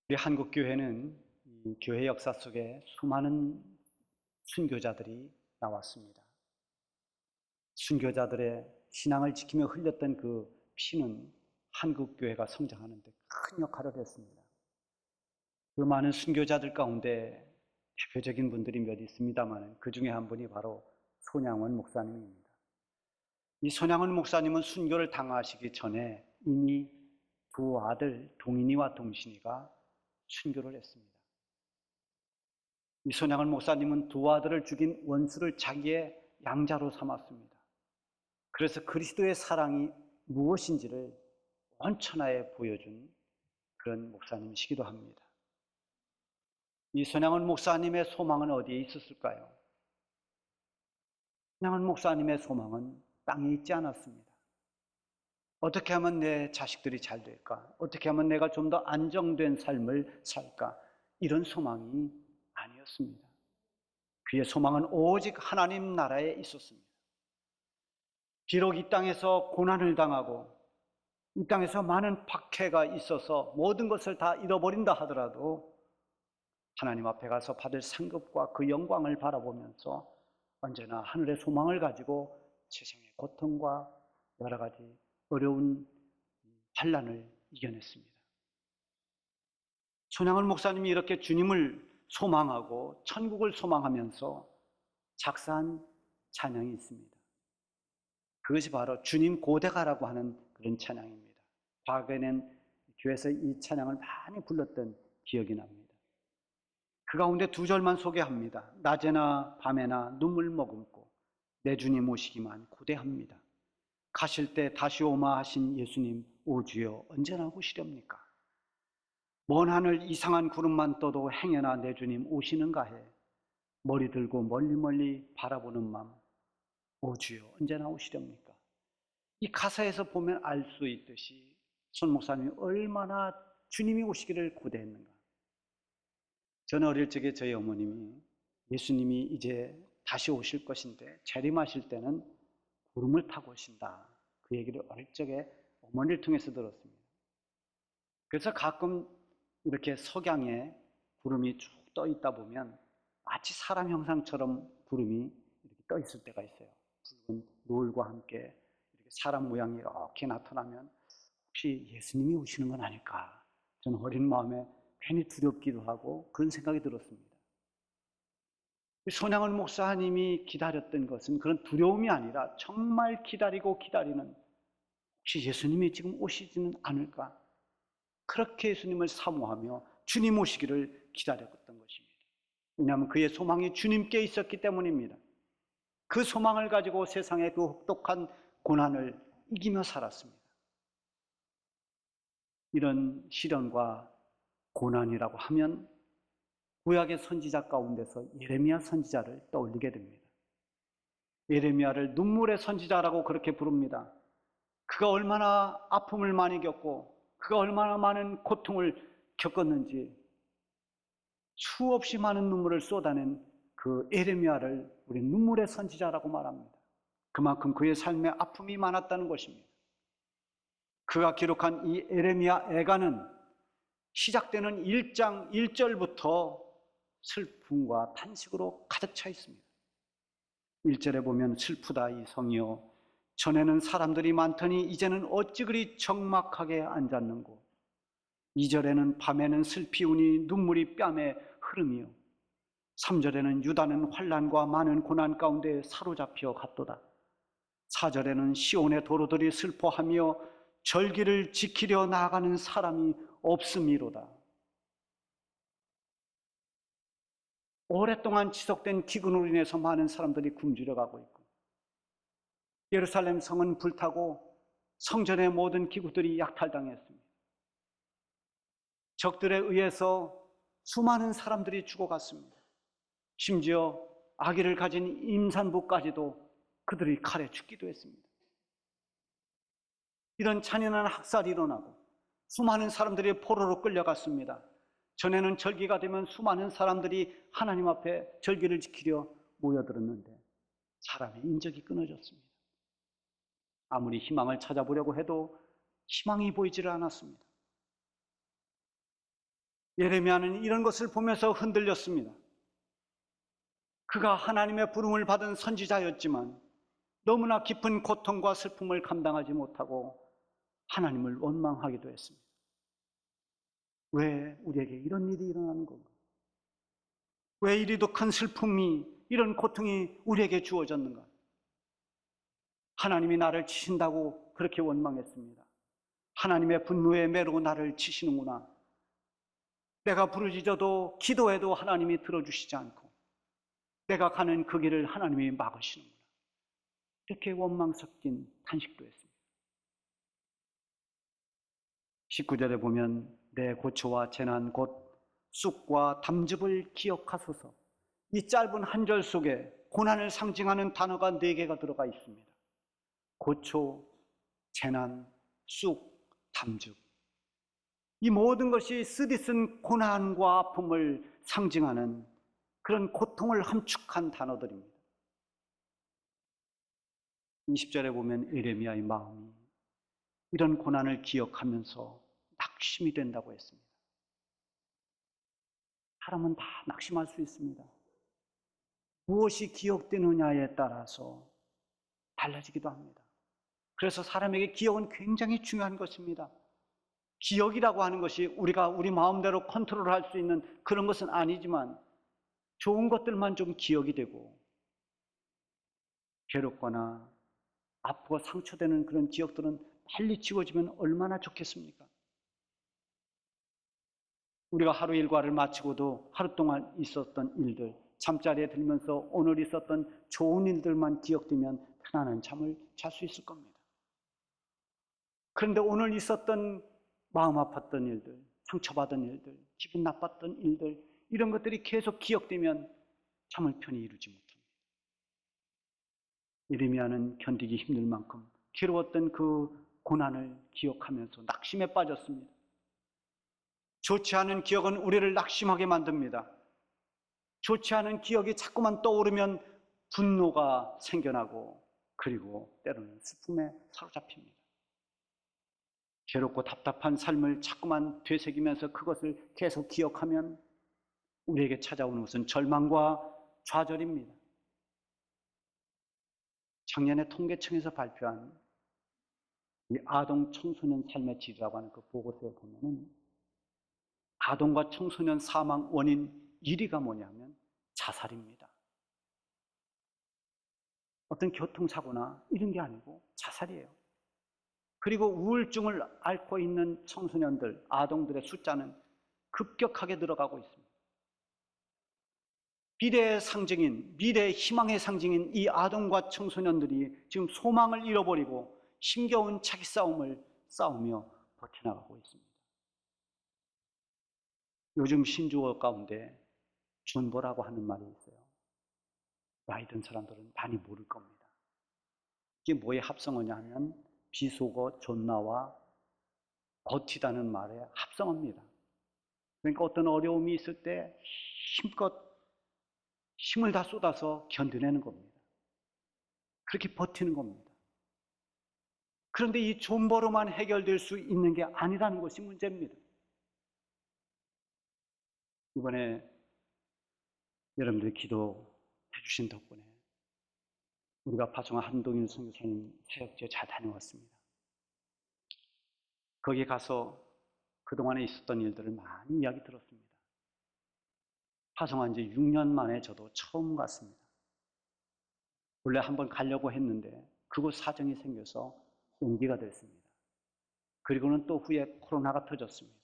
우리 한국 교회는 이 교회 역사 속에 수많은 순교자들이 나왔습니다. 순교자들의 신앙을 지키며 흘렸던 그 피는 한국 교회가 성장하는 데 큰 역할을 했습니다. 그 많은 순교자들 가운데 대표적인 분들이 몇 있습니다만 그 중에 한 분이 바로 손양원 목사님입니다. 이 손양원 목사님은 순교를 당하시기 전에 이미 두 아들 동인이와 동신이가 순교를 했습니다. 이 손양원 목사님은 두 아들을 죽인 원수를 자기의 양자로 삼았습니다. 그래서 그리스도의 사랑이 무엇인지를 원천하에 보여준 그런 목사님이시기도 합니다. 이 손양원 목사님의 소망은 어디에 있었을까요? 손양원 목사님의 소망은 땅에 있지 않았습니다. 어떻게 하면 내 자식들이 잘 될까? 어떻게 하면 내가 좀 더 안정된 삶을 살까? 이런 소망이 아니었습니다. 그의 소망은 오직 하나님 나라에 있었습니다. 비록 이 땅에서 고난을 당하고 이 땅에서 많은 박해가 있어서 모든 것을 다 잃어버린다 하더라도 하나님 앞에 가서 받을 상급과 그 영광을 바라보면서 언제나 하늘의 소망을 가지고 세상의 고통과 여러 가지 어려운 환난을 이겨냈습니다. 손양원 목사님이 이렇게 주님을 소망하고 천국을 소망하면서 작사한 찬양이 있습니다. 그것이 바로 주님 고대가라고 하는 그런 찬양입니다. 과거에는 교회에서 이 찬양을 많이 불렀던 기억이 납니다. 그 가운데 두 절만 소개합니다. 낮에나 밤에나 눈물 머금고 내 주님 오시기만 고대합니다. 가실 때 다시 오마 하신 예수님, 오 주여 언제나 오시렵니까? 먼 하늘 이상한 구름만 떠도 행여나 내 주님 오시는가 해 머리 들고 멀리 바라보는 마음, 오 주여 언제나 오시렵니까? 이 가사에서 보면 알 수 있듯이 손 목사님이 얼마나 주님이 오시기를 고대했는가. 저는 어릴 적에 저희 어머님이 예수님이 이제 다시 오실 것인데 재림하실 때는 구름을 타고 오신다, 그 얘기를 어릴 적에 어머니를 통해서 들었습니다. 그래서 가끔 이렇게 석양에 구름이 쭉 떠 있다 보면 마치 사람 형상처럼 구름이 이렇게 떠 있을 때가 있어요. 붉은 노을과 함께 이렇게 사람 모양이 이렇게 나타나면 혹시 예수님이 오시는 건 아닐까? 저는 어린 마음에 괜히 두렵기도 하고 그런 생각이 들었습니다. 손양원 목사님이 기다렸던 것은 그런 두려움이 아니라 정말 기다리고 기다리는, 혹시 예수님이 지금 오시지는 않을까? 그렇게 예수님을 사모하며 주님 오시기를 기다렸던 것입니다. 왜냐하면 그의 소망이 주님께 있었기 때문입니다. 그 소망을 가지고 세상의 그 혹독한 고난을 이기며 살았습니다. 이런 시련과 고난이라고 하면 구약의 선지자 가운데서 예레미야 선지자를 떠올리게 됩니다. 예레미야를 눈물의 선지자라고 그렇게 부릅니다. 그가 얼마나 아픔을 많이 겪고 그가 얼마나 많은 고통을 겪었는지 수없이 많은 눈물을 쏟아낸 그 예레미야를 우리 눈물의 선지자라고 말합니다. 그만큼 그의 삶에 아픔이 많았다는 것입니다. 그가 기록한 이 예레미야 애가는 시작되는 1장 1절부터 슬픔과 탄식으로 가득 차 있습니다. 1절에 보면 슬프다 이 성이여 전에는 사람들이 많더니 이제는 어찌 그리 적막하게 앉았는고 2절에는 밤에는 슬피 우니 눈물이 뺨에 흐름이요 3절에는 유다는 환난과 많은 고난 가운데 사로잡혀 갔도다 4절에는 시온의 도로들이 슬퍼하며 절기를 지키려 나아가는 사람이 없음이로다. 오랫동안 지속된 기근으로 인해서 많은 사람들이 굶주려 가고 있고 예루살렘 성은 불타고 성전의 모든 기구들이 약탈당했습니다. 적들에 의해서 수많은 사람들이 죽어갔습니다. 심지어 아기를 가진 임산부까지도 그들이 칼에 죽기도 했습니다. 이런 잔인한 학살이 일어나고 수많은 사람들이 포로로 끌려갔습니다. 전에는 절기가 되면 수많은 사람들이 하나님 앞에 절기를 지키려 모여들었는데 사람의 인적이 끊어졌습니다. 아무리 희망을 찾아보려고 해도 희망이 보이지를 않았습니다. 예레미야는 이런 것을 보면서 흔들렸습니다. 그가 하나님의 부름을 받은 선지자였지만 너무나 깊은 고통과 슬픔을 감당하지 못하고 하나님을 원망하기도 했습니다. 왜 우리에게 이런 일이 일어나는 건가? 왜 이리도 큰 슬픔이, 이런 고통이 우리에게 주어졌는가? 하나님이 나를 치신다고 그렇게 원망했습니다. 하나님의 분노에 매로 나를 치시는구나. 내가 부르짖어도 기도해도 하나님이 들어주시지 않고 내가 가는 그 길을 하나님이 막으시는구나. 이렇게 원망 섞인 탄식도 했습니다. 19절에 보면 내 고초와 재난 곧 쑥과 담즙을 기억하소서. 이 짧은 한 절 속에 고난을 상징하는 단어가 4개가 들어가 있습니다. 고초, 재난, 쑥, 담즙. 이 모든 것이 쓰디쓴 고난과 아픔을 상징하는 그런 고통을 함축한 단어들입니다. 20절에 보면 예레미야의 마음이 이런 고난을 기억하면서 낙심이 된다고 했습니다. 사람은 다 낙심할 수 있습니다. 무엇이 기억되느냐에 따라서 달라지기도 합니다. 그래서 사람에게 기억은 굉장히 중요한 것입니다. 기억이라고 하는 것이 우리가 우리 마음대로 컨트롤할 수 있는 그런 것은 아니지만 좋은 것들만 좀 기억이 되고 괴롭거나 아프고 상처되는 그런 기억들은 빨리 지워지면 얼마나 좋겠습니까? 우리가 하루 일과를 마치고도 하루 동안 있었던 일들, 잠자리에 들면서 오늘 있었던 좋은 일들만 기억되면 편안한 잠을 잘 수 있을 겁니다. 그런데 오늘 있었던 마음 아팠던 일들, 상처받은 일들, 기분 나빴던 일들, 이런 것들이 계속 기억되면 잠을 편히 이루지 못합니다. 예레미야는 견디기 힘들 만큼 괴로웠던 그 고난을 기억하면서 낙심에 빠졌습니다. 좋지 않은 기억은 우리를 낙심하게 만듭니다. 좋지 않은 기억이 자꾸만 떠오르면 분노가 생겨나고 그리고 때로는 슬픔에 사로잡힙니다. 괴롭고 답답한 삶을 자꾸만 되새기면서 그것을 계속 기억하면 우리에게 찾아오는 것은 절망과 좌절입니다. 작년에 통계청에서 발표한 이 아동 청소년 삶의 질이라고 하는 그 보고서에 보면은 아동과 청소년 사망 원인 1위가 뭐냐면 자살입니다. 어떤 교통사고나 이런 게 아니고 자살이에요. 그리고 우울증을 앓고 있는 청소년들, 아동들의 숫자는 급격하게 늘어가고 있습니다. 미래의 상징인, 미래의 희망의 상징인 이 아동과 청소년들이 지금 소망을 잃어버리고 힘겨운 자기 싸움을 싸우며 버텨나가고 있습니다. 요즘 신조어 가운데 존버라고 하는 말이 있어요. 나이 든 사람들은 많이 모를 겁니다. 이게 뭐의 합성어냐 하면 비속어 존나와 버티다는 말의 합성어입니다. 그러니까 어떤 어려움이 있을 때 힘껏 힘을 다 쏟아서 견뎌내는 겁니다. 그렇게 버티는 겁니다. 그런데 이 존버로만 해결될 수 있는 게 아니라는 것이 문제입니다. 이번에 여러분들이 기도해 주신 덕분에 우리가 파송한 한동일 선교사님 사역지에 잘 다녀왔습니다. 거기 가서 그동안에 있었던 일들을 많이 이야기 들었습니다. 파송한 지 6년 만에 저도 처음 갔습니다. 원래 한번 가려고 했는데 그곳 사정이 생겨서 연기가 됐습니다. 그리고는 또 후에 코로나가 터졌습니다.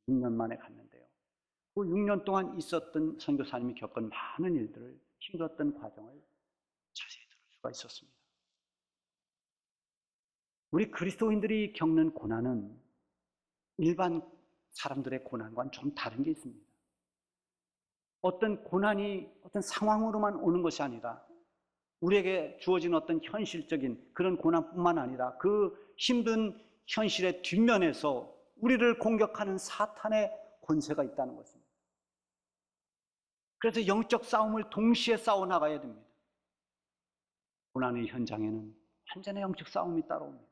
그래서 6년 만에 갔는데요. 그 6년 동안 있었던 선교사님이 겪은 많은 일들을, 힘들었던 과정을 자세히 들을 수가 있었습니다. 우리 그리스도인들이 겪는 고난은 일반 사람들의 고난과는 좀 다른 게 있습니다. 어떤 고난이 어떤 상황으로만 오는 것이 아니라 우리에게 주어진 어떤 현실적인 그런 고난뿐만 아니라 그 힘든 현실의 뒷면에서 우리를 공격하는 사탄의 권세가 있다는 것입니다. 그래서 영적 싸움을 동시에 싸워나가야 됩니다. 고난의 현장에는 완전히 영적 싸움이 따라옵니다.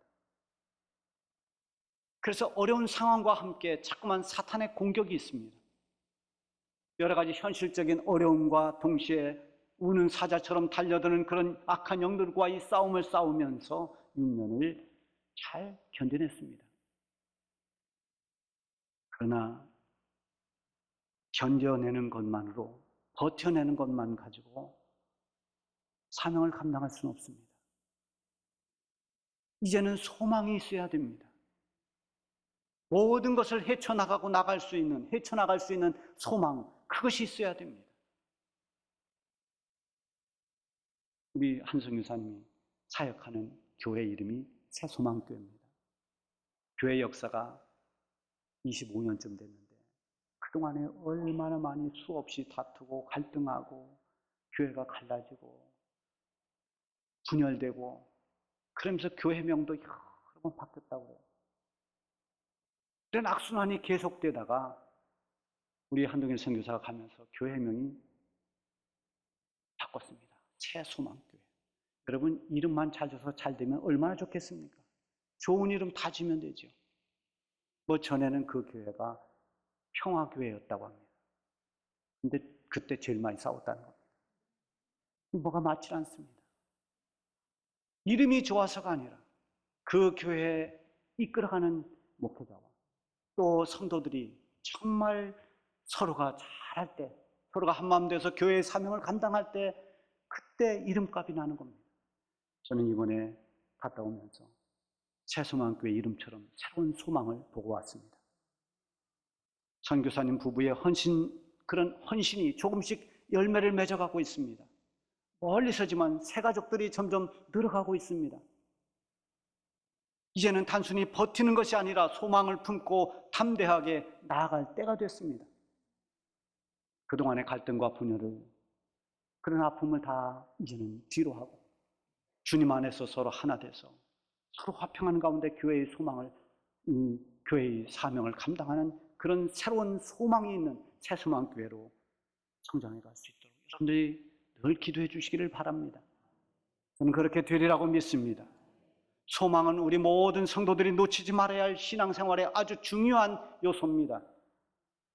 그래서 어려운 상황과 함께 자꾸만 사탄의 공격이 있습니다. 여러 가지 현실적인 어려움과 동시에 우는 사자처럼 달려드는 그런 악한 영들과의 싸움을 싸우면서 6년을 잘 견뎌냈습니다. 그러나 견뎌내는 것만으로, 버텨내는 것만 가지고 사명을 감당할 수는 없습니다. 이제는 소망이 있어야 됩니다. 모든 것을 헤쳐나갈 수 있는 소망, 그것이 있어야 됩니다. 우리 한성 교사님이 사역하는 교회 이름이 새소망교회입니다. 교회 역사가 25년쯤 됐는데 그동안에 얼마나 많이 수없이 다투고 갈등하고 교회가 갈라지고 분열되고 그러면서 교회명도 여러 번 바뀌었다고 해요. 그런 악순환이 계속되다가 우리 한동일 선교사가 가면서 교회명이 바꿨습니다. 새소망교회. 여러분 이름만 잘 줘서 잘 되면 얼마나 좋겠습니까? 좋은 이름 다 지면 되죠. 뭐 전에는 그 교회가 평화교회였다고 합니다. 근데 그때 제일 많이 싸웠다는 겁니다. 뭐가 맞지 않습니다. 이름이 좋아서가 아니라 그 교회에 이끌어가는 목회자와 또 성도들이 정말 서로가 잘할 때, 서로가 한마음 돼서 교회의 사명을 감당할 때 그때 이름값이 나는 겁니다. 저는 이번에 갔다 오면서 새소망교회 이름처럼 새로운 소망을 보고 왔습니다. 선교사님 부부의 그런 헌신이 조금씩 열매를 맺어가고 있습니다. 멀리서지만 새 가족들이 점점 늘어가고 있습니다. 이제는 단순히 버티는 것이 아니라 소망을 품고 담대하게 나아갈 때가 됐습니다. 그동안의 갈등과 분열을, 그런 아픔을 다 이제는 뒤로 하고 주님 안에서 서로 하나 돼서 서로 화평하는 가운데 교회의 소망을, 교회의 사명을 감당하는 그런 새로운 소망이 있는 새소망교회로 성장해 갈 수 있도록 여러분들이 늘 기도해 주시기를 바랍니다. 저는 그렇게 되리라고 믿습니다. 소망은 우리 모든 성도들이 놓치지 말아야 할 신앙생활의 아주 중요한 요소입니다.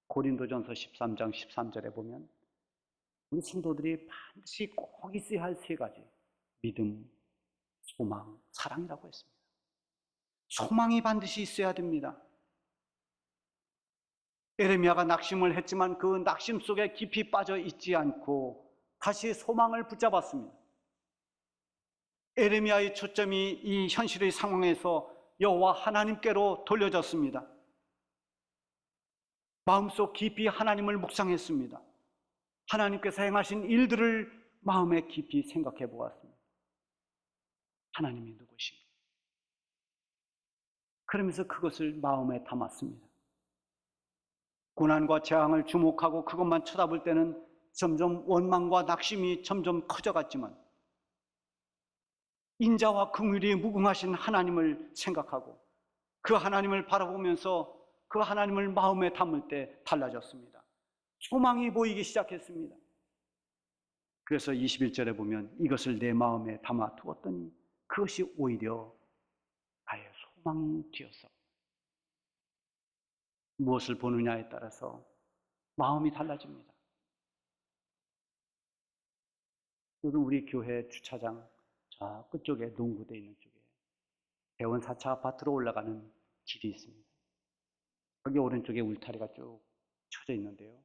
고린도전서 13장 13절에 보면 우리 성도들이 반드시 꼭 있어야 할 세 가지, 믿음, 소망, 사랑이라고 했습니다. 소망이 반드시 있어야 됩니다. 에레미야가 낙심을 했지만 그 낙심 속에 깊이 빠져 있지 않고 다시 소망을 붙잡았습니다. 에레미야의 초점이 이 현실의 상황에서 여호와 하나님께로 돌려졌습니다. 마음속 깊이 하나님을 묵상했습니다. 하나님께서 행하신 일들을 마음에 깊이 생각해 보았습니다. 하나님이 누구신가? 그러면서 그것을 마음에 담았습니다. 고난과 재앙을 주목하고 그것만 쳐다볼 때는 점점 원망과 낙심이 점점 커져갔지만 인자와 긍휼이 무궁하신 하나님을 생각하고 그 하나님을 바라보면서 그 하나님을 마음에 담을 때 달라졌습니다. 소망이 보이기 시작했습니다. 그래서 21절에 보면 이것을 내 마음에 담아 두었더니 그것이 오히려 나의 소망이 되었어. 무엇을 보느냐에 따라서 마음이 달라집니다. 여러분 우리 교회 주차장 저 끝쪽에 농구대 있는 쪽에 대원 4차 아파트로 올라가는 길이 있습니다. 거기 오른쪽에 울타리가 쭉 쳐져 있는데요.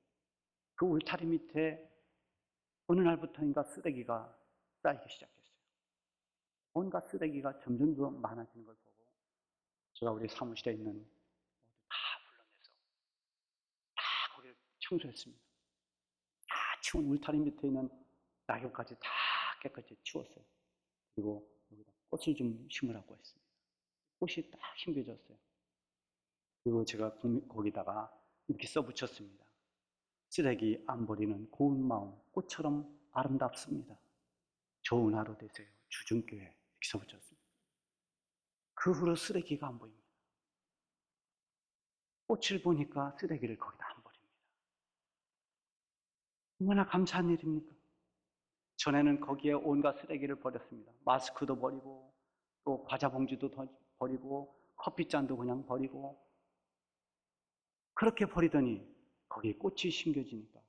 그 울타리 밑에 어느 날부터인가 쓰레기가 쌓이기 시작했어요. 온갖 쓰레기가 점점 더 많아지는 걸 보고 제가 우리 사무실에 있는 모두 다 불러내서 다 거기를 청소했습니다. 다 치운 울타리 밑에 있는 낙엽까지 다 깨끗이 치웠어요. 그리고 여기다 꽃을 좀 심으라고 했습니다. 꽃이 딱 심겨졌어요. 그리고 제가 거기다가 이렇게 써붙였습니다. 쓰레기 안 버리는 고운 마음, 꽃처럼 아름답습니다. 좋은 하루 되세요. 주중교회 이렇게 써붙였습니다. 그 후로 쓰레기가 안 보입니다. 꽃을 보니까 쓰레기를 거기다 안 버립니다. 얼마나 감사한 일입니까? 전에는 거기에 온갖 쓰레기를 버렸습니다. 마스크도 버리고 또 과자 봉지도 버리고 커피잔도 그냥 버리고 그렇게 버리더니 거기에 꽃이 심겨지니까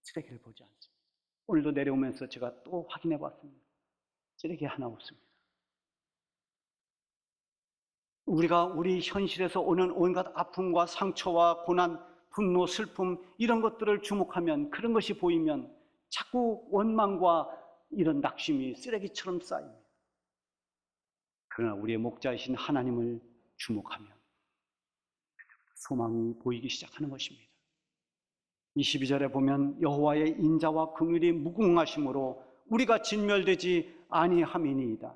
쓰레기를 보지 않습니다. 오늘도 내려오면서 제가 또 확인해 봤습니다. 쓰레기 하나 없습니다. 우리가 우리 현실에서 오는 온갖 아픔과 상처와 고난, 분노, 슬픔 이런 것들을 주목하면, 그런 것이 보이면 자꾸 원망과 이런 낙심이 쓰레기처럼 쌓입니다. 그러나 우리의 목자이신 하나님을 주목하면 소망이 보이기 시작하는 것입니다. 22절에 보면 여호와의 인자와 긍휼이 무궁하심으로 우리가 진멸되지 아니함이니이다.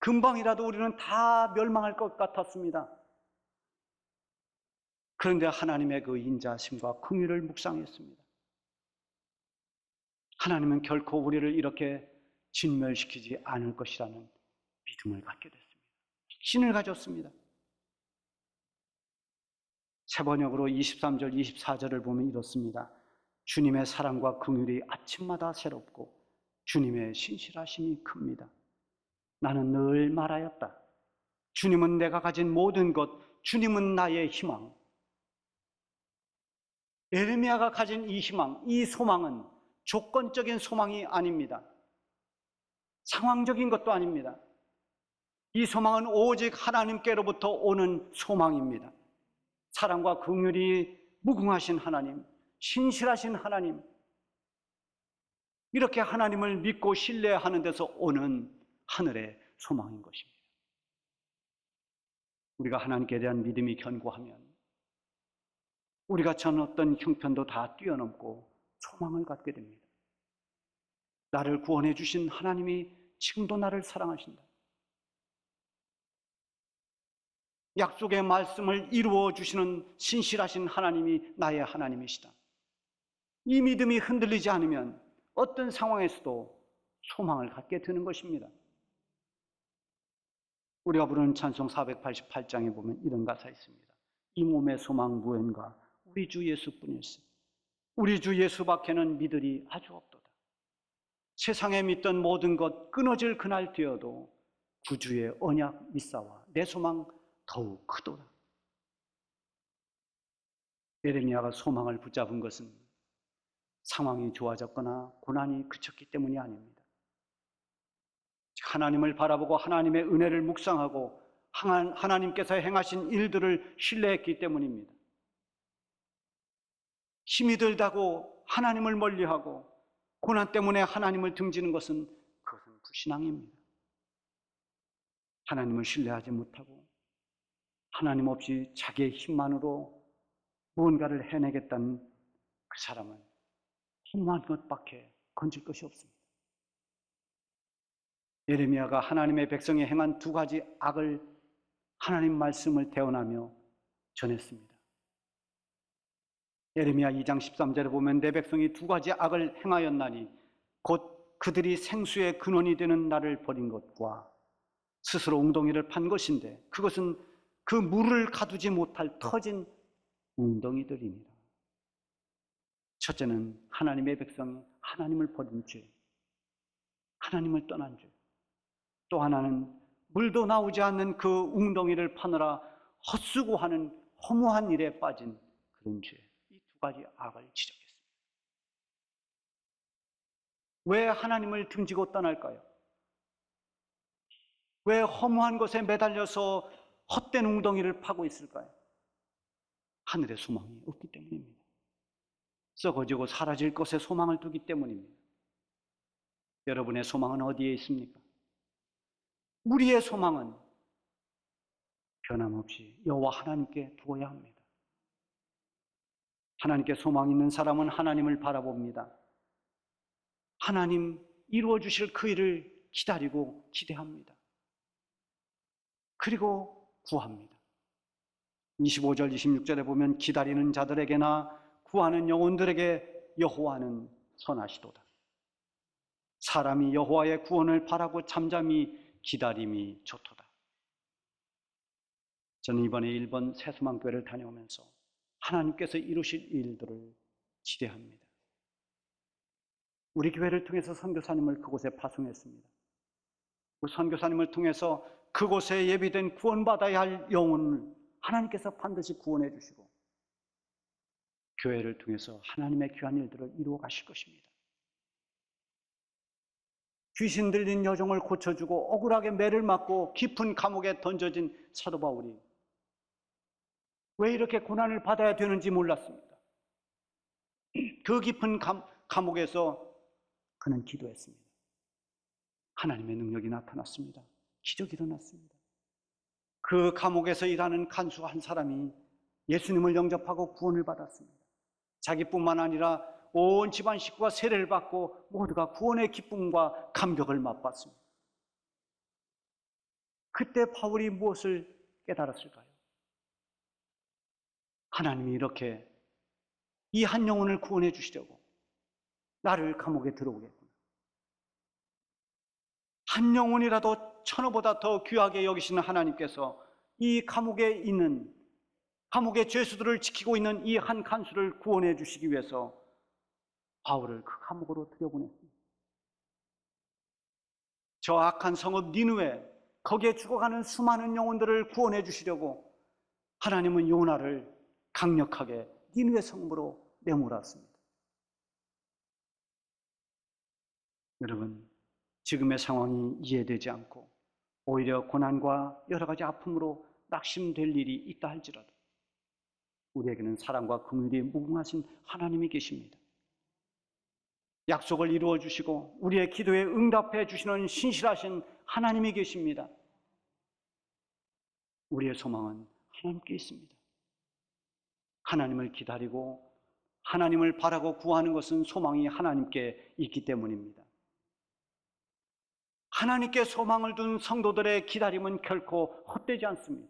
금방이라도 우리는 다 멸망할 것 같았습니다. 그런데 하나님의 그 인자심과 긍휼을 묵상했습니다. 하나님은 결코 우리를 이렇게 진멸시키지 않을 것이라는 믿음을 갖게 됐습니다. 신을 가졌습니다. 새 번역으로 23절, 24절을 보면 이렇습니다. 주님의 사랑과 긍휼이 아침마다 새롭고 주님의 신실하심이 큽니다. 나는 늘 말하였다. 주님은 내가 가진 모든 것, 주님은 나의 희망. 예레미야가 가진 이 희망, 이 소망은 조건적인 소망이 아닙니다. 상황적인 것도 아닙니다. 이 소망은 오직 하나님께로부터 오는 소망입니다. 사랑과 긍휼이 무궁하신 하나님, 신실하신 하나님, 이렇게 하나님을 믿고 신뢰하는 데서 오는 하늘의 소망인 것입니다. 우리가 하나님께 대한 믿음이 견고하면 우리가 전 어떤 형편도 다 뛰어넘고 소망을 갖게 됩니다. 나를 구원해 주신 하나님이 지금도 나를 사랑하신다. 약속의 말씀을 이루어 주시는 신실하신 하나님이 나의 하나님이시다. 이 믿음이 흔들리지 않으면 어떤 상황에서도 소망을 갖게 되는 것입니다. 우리가 부르는 찬송 488장에 보면 이런 가사 있습니다. 이 몸의 소망 무언가 우리 주 예수뿐일세. 우리 주 예수밖에는 믿으리 아주 없도다. 세상에 믿던 모든 것 끊어질 그날 되어도 구주의 언약 믿사와 내 소망 더욱 크도다. 예레미야가 소망을 붙잡은 것은 상황이 좋아졌거나 고난이 그쳤기 때문이 아닙니다. 하나님을 바라보고 하나님의 은혜를 묵상하고 하나님께서 행하신 일들을 신뢰했기 때문입니다. 힘이 들다고 하나님을 멀리하고 고난 때문에 하나님을 등지는 것은 그것은 불신앙입니다. 하나님을 신뢰하지 못하고 하나님 없이 자기의 힘만으로 무언가를 해내겠다는 그 사람은 허무한 것밖에 건질 것이 없습니다. 예레미야가 하나님의 백성이 행한 두 가지 악을 하나님 말씀을 대언하며 전했습니다. 예레미야 2장 13절에 보면 내 백성이 두 가지 악을 행하였나니 곧 그들이 생수의 근원이 되는 나를 버린 것과 스스로 웅덩이를 판 것인데 그것은 그 물을 가두지 못할 터진 웅덩이들이니라. 첫째는 하나님의 백성이 하나님을 버린 죄, 하나님을 떠난 죄. 또 하나는 물도 나오지 않는 그 웅덩이를 파느라 헛수고하는 허무한 일에 빠진 그런 죄. 이 두 가지 악을 지적했습니다. 왜 하나님을 등지고 떠날까요? 왜 허무한 것에 매달려서 헛된 웅덩이를 파고 있을까요? 하늘의 소망이 없기 때문입니다. 썩어지고 사라질 것에 소망을 두기 때문입니다. 여러분의 소망은 어디에 있습니까? 우리의 소망은 변함없이 여호와 하나님께 두어야 합니다. 하나님께 소망 있는 사람은 하나님을 바라봅니다. 하나님 이루어 주실 그 일을 기다리고 기대합니다. 그리고 구합니다. 25절 26절에 보면 기다리는 자들에게나 구하는 영혼들에게 여호와는 선하시도다. 사람이 여호와의 구원을 바라고 잠잠히 기다림이 좋도다. 저는 이번에 일본 새소망교회를 다녀오면서 하나님께서 이루실 일들을 기대합니다. 우리 교회를 통해서 선교사님을 그곳에 파송했습니다. 그 선교사님을 통해서 그곳에 예비된 구원받아야 할 영혼을 하나님께서 반드시 구원해 주시고 교회를 통해서 하나님의 귀한 일들을 이루어 가실 것입니다. 귀신 들린 여종을 고쳐주고 억울하게 매를 맞고 깊은 감옥에 던져진 사도 바울이 왜 이렇게 고난을 받아야 되는지 몰랐습니다. 그 깊은 감옥에서 그는 기도했습니다. 하나님의 능력이 나타났습니다. 기적이 일어났습니다. 그 감옥에서 일하는 간수 한 사람이 예수님을 영접하고 구원을 받았습니다. 자기뿐만 아니라 온 집안 식구가 세례를 받고 모두가 구원의 기쁨과 감격을 맛봤습니다. 그때 바울이 무엇을 깨달았을까요? 하나님이 이렇게 이 한 영혼을 구원해 주시려고 나를 감옥에 들어오겠구나. 한 영혼이라도 천하보다 더 귀하게 여기시는 하나님께서 이 감옥에 있는, 감옥의 죄수들을 지키고 있는 이 한 간수를 구원해 주시기 위해서 바울을 그 감옥으로 들여보냈습니다. 저 악한 성읍 니느웨, 거기에 죽어가는 수많은 영혼들을 구원해 주시려고 하나님은 요나를 강력하게 니느웨 성읍으로 내몰았습니다. 여러분, 지금의 상황이 이해되지 않고 오히려 고난과 여러 가지 아픔으로 낙심될 일이 있다 할지라도 우리에게는 사랑과 긍휼이 무궁하신 하나님이 계십니다. 약속을 이루어 주시고 우리의 기도에 응답해 주시는 신실하신 하나님이 계십니다. 우리의 소망은 하나님께 있습니다. 하나님을 기다리고 하나님을 바라고 구하는 것은 소망이 하나님께 있기 때문입니다. 하나님께 소망을 둔 성도들의 기다림은 결코 헛되지 않습니다.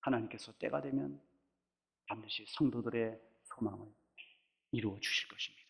하나님께서 때가 되면 반드시 성도들의 소망을 이루어 주실 것입니다.